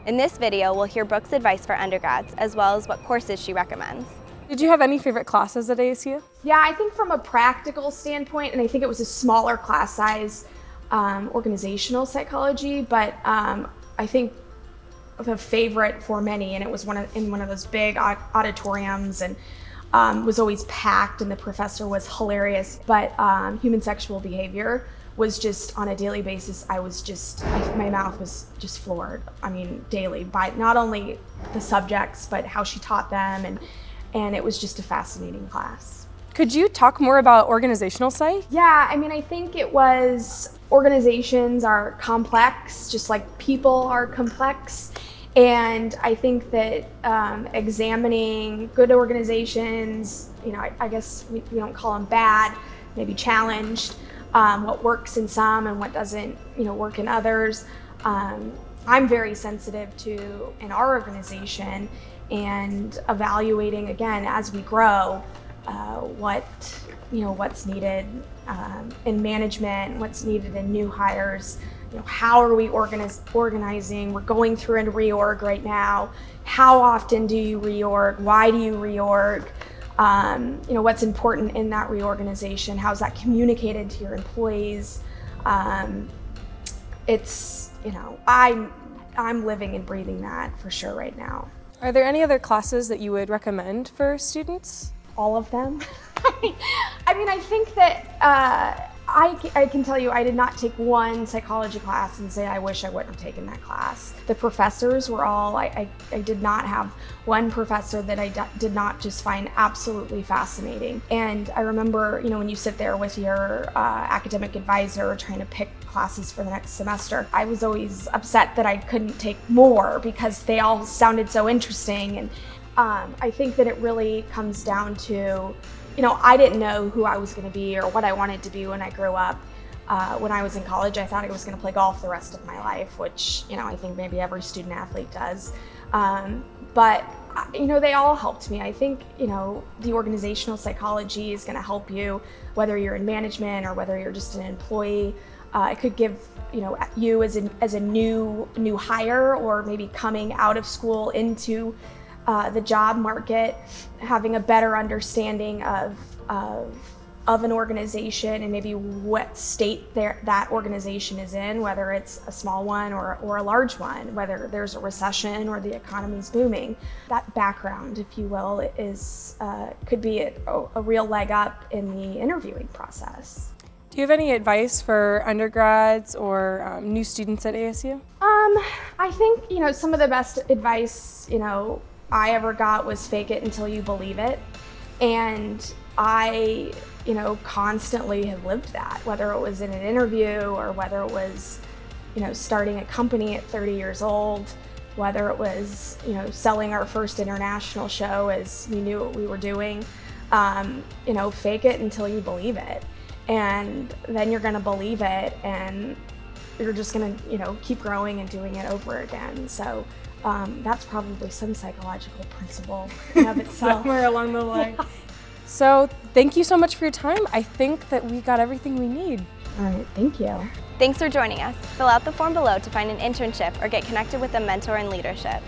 In this video, we'll hear Brooke's advice for undergrads, as well as what courses she recommends. Did you have any favorite classes at ASU? Yeah, I think from a practical standpoint, and I think it was a smaller class size, organizational psychology, but I think the favorite for many, and it was in one of those big auditoriums, and was always packed, and the professor was hilarious, but human sexual behavior was just on a daily basis. My mouth was just floored. I mean, daily, by not only the subjects, but how she taught them, and it was just a fascinating class. Could you talk more about organizational psych? Yeah, I mean, I think it was organizations are complex, just like people are complex. And I think that examining good organizations, I guess we don't call them bad, maybe challenged, what works in some and what doesn't, work in others. I'm very sensitive to, in our organization, and evaluating again as we grow, what's needed in management, what's needed in new hires. How are we organizing? We're going through a reorg right now. How often do you reorg? Why do you reorg? What's important in that reorganization? How's that communicated to your employees? I'm living and breathing that for sure right now. Are there any other classes that you would recommend for students? All of them. I mean, I think that I can tell you I did not take one psychology class and say I wish I wouldn't have taken that class. The professors were all, I did not have one professor that I did not just find absolutely fascinating. And I remember, when you sit there with your academic advisor trying to pick classes for the next semester, I was always upset that I couldn't take more because they all sounded so interesting. And I think that it really comes down to, I didn't know who I was going to be or what I wanted to be when I grew up. When I was in college, I thought I was going to play golf the rest of my life, which, I think maybe every student athlete does. But they all helped me. I think, the organizational psychology is going to help you, whether you're in management or whether you're just an employee. It could give, you as a new hire, or maybe coming out of school into the job market, having a better understanding of an organization and maybe what state that organization is in, whether it's a small one or a large one, whether there's a recession or the economy's booming. That background, if you will, could be a real leg up in the interviewing process. Do you have any advice for undergrads or new students at ASU? I think, some of the best advice, I ever got was fake it until you believe it. And I, constantly have lived that, whether it was in an interview or whether it was, starting a company at 30 years old, whether it was, selling our first international show as we knew what we were doing. Fake it until you believe it. And then you're gonna believe it, and you're just gonna, keep growing and doing it over again. So that's probably some psychological principle in of itself. Somewhere along the line. So thank you so much for your time. I think that we got everything we need. All right, thank you. Thanks for joining us. Fill out the form below to find an internship or get connected with a mentor in leadership.